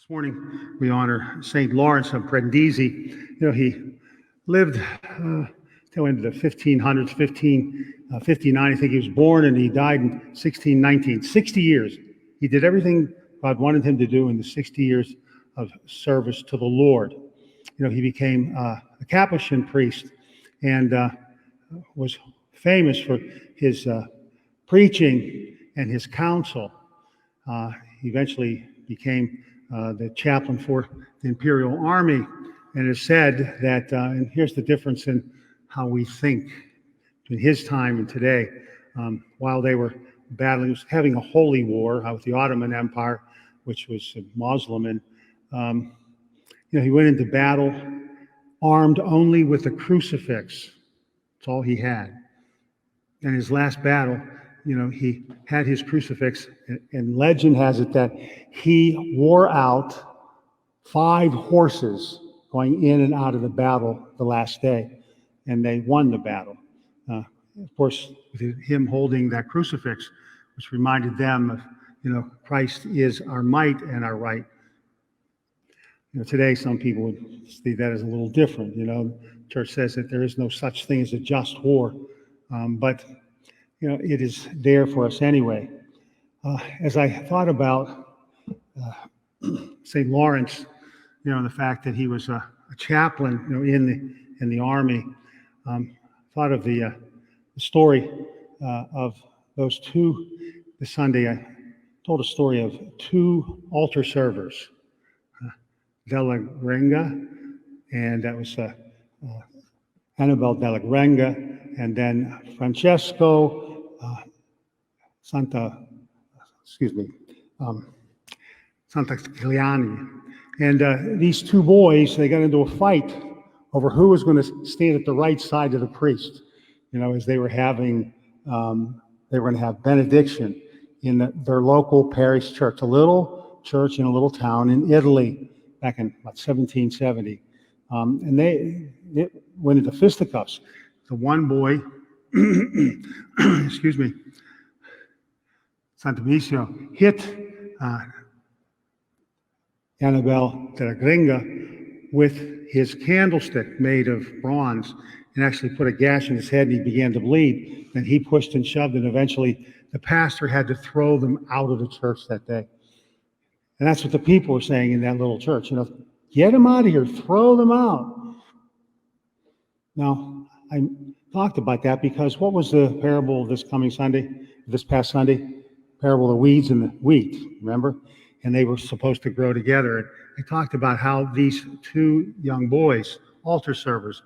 This morning we honor St. Lawrence of Brindisi. He lived till into the 1500s, 1559. I think he was born, and he died in 1619. 60 years. He did everything God wanted him to do in the 60 years of service to the Lord. He became a Capuchin priest and was famous for his preaching and his counsel. He eventually became the chaplain for the Imperial Army, and it's said that, and here's the difference in how we think between his time and today, while they were battling, he was having a holy war with the Ottoman Empire, which was Muslim, and he went into battle armed only with a crucifix. That's all he had. And his last battle, he had his crucifix, and legend has it that he wore out 5 horses going in and out of the battle the last day, and they won the battle. Of course, with him holding that crucifix, which reminded them of, Christ is our might and our right. Today some people would see that as a little different. The church says that there is no such thing as a just war, but it is there for us anyway. As I thought about St. Lawrence, the fact that he was a chaplain, in the army, thought of the story of those two. This Sunday, I told a story of 2 altar servers, Della Grenga, and that was Annabelle Della Grenga, and then Francesco Santa Giuliani. And these 2 boys, they got into a fight over who was going to stand at the right side of the priest. As they were having, they were going to have benediction in their local parish church, a little church in a little town in Italy back in about 1770. And it went into fisticuffs. The one boy, Sant'Amicio, hit Annabelle della Grenga with his candlestick made of bronze, and actually put a gash in his head, and he began to bleed. And he pushed and shoved, and eventually the pastor had to throw them out of the church that day. And that's what the people were saying in that little church. Get them out of here, throw them out. Now, I talked about that because what was the parable of this past Sunday? Parable of the weeds and the wheat, remember? And they were supposed to grow together. And I talked about how these 2 young boys, altar servers,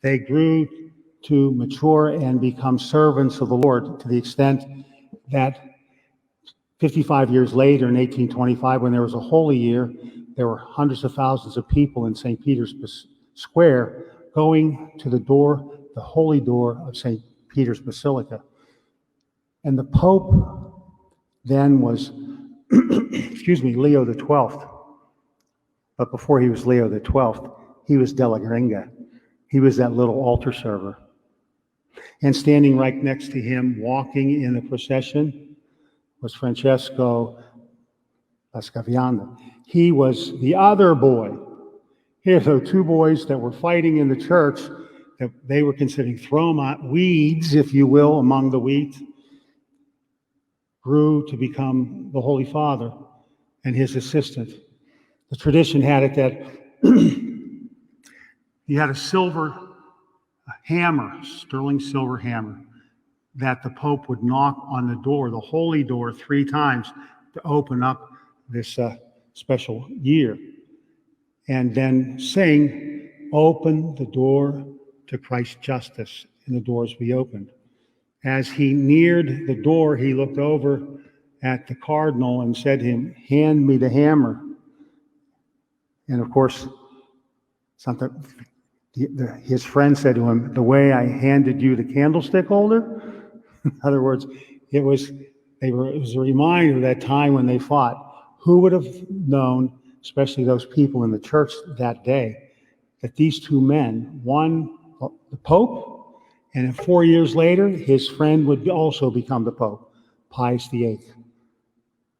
they grew to mature and become servants of the Lord, to the extent that 55 years later, in 1825, when there was a holy year, there were hundreds of thousands of people in St. Peter's Square going to the door, the holy door of St. Peter's Basilica. And the Pope then was, Leo the 12th. But before he was Leo the 12th, he was Della Grenga. He was that little altar server. And standing right next to him, walking in the procession, was Francesco Lascaviano. He was the other boy. Here, the 2 boys that were fighting in the church, that they were considering thrown out, weeds, if you will, among the wheat, grew to become the Holy Father and his assistant. The tradition had it that he had a silver hammer, sterling silver hammer, that the Pope would knock on the door, the holy door, 3 times to open up this special year, and then sing, "Open the door to Christ's justice," and the doors be opened. As he neared the door, he looked over at the cardinal and said to him, "Hand me the hammer." And of course, his friend said to him, "The way I handed you the candlestick holder?" In other words, it was a reminder of that time when they fought. Who would have known, especially those people in the church that day, that these 2 men, one the Pope, and 4 years later, his friend would also become the Pope, Pius VIII.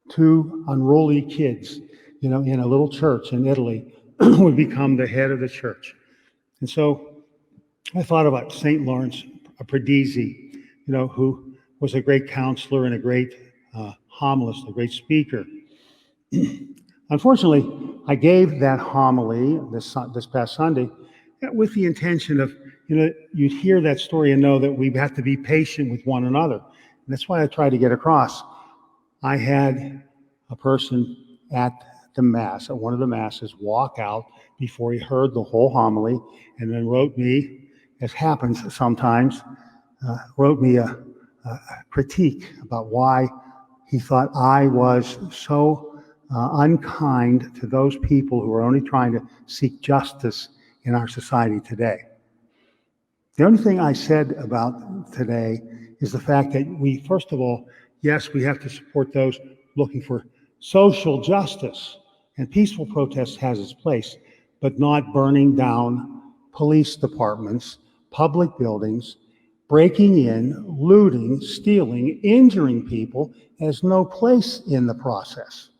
2 unruly kids. in a little church in Italy, would become the head of the church. And so I thought about St. Lawrence Prendizi, who was a great counselor and a great homilist, a great speaker. Unfortunately, I gave that homily this past Sunday with the intention of, you'd hear that story and know that we have to be patient with one another. And that's why I tried to get across. I had a person at the Mass, at one of the Masses, walk out before he heard the whole homily and then wrote me, as happens sometimes, wrote me a critique about why he thought I was so unkind to those people who are only trying to seek justice in our society today. The only thing I said about today is the fact that we, first of all, yes, we have to support those looking for social justice, and peaceful protest has its place, but not burning down police departments, public buildings, breaking in, looting, stealing, injuring people has no place in the process.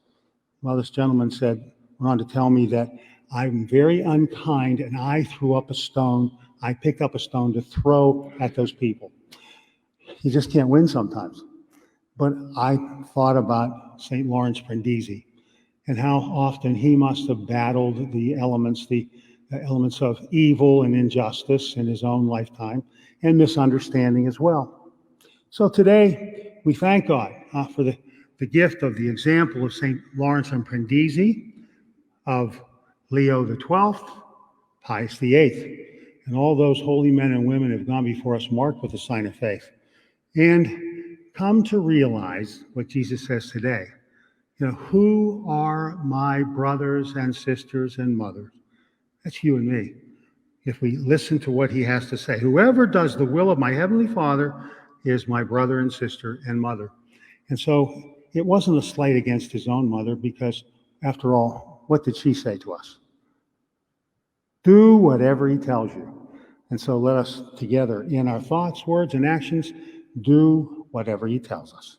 Well, this gentleman went on to tell me that I'm very unkind and I picked up a stone to throw at those people. You just can't win sometimes. But I thought about St. Lawrence Prendizi and how often he must have battled the elements of evil and injustice in his own lifetime and misunderstanding as well. So today, we thank God for the gift of the example of St. Lawrence and Prendizi, of Leo XII, Pius VIII, and all those holy men and women who have gone before us marked with the sign of faith. And come to realize what Jesus says today. Who are my brothers and sisters and mothers? That's you and me. If we listen to what he has to say, whoever does the will of my heavenly Father is my brother and sister and mother. And so it wasn't a slight against his own mother, because after all, what did she say to us? Do whatever he tells you. And so let us together, in our thoughts, words, and actions, do whatever he tells us.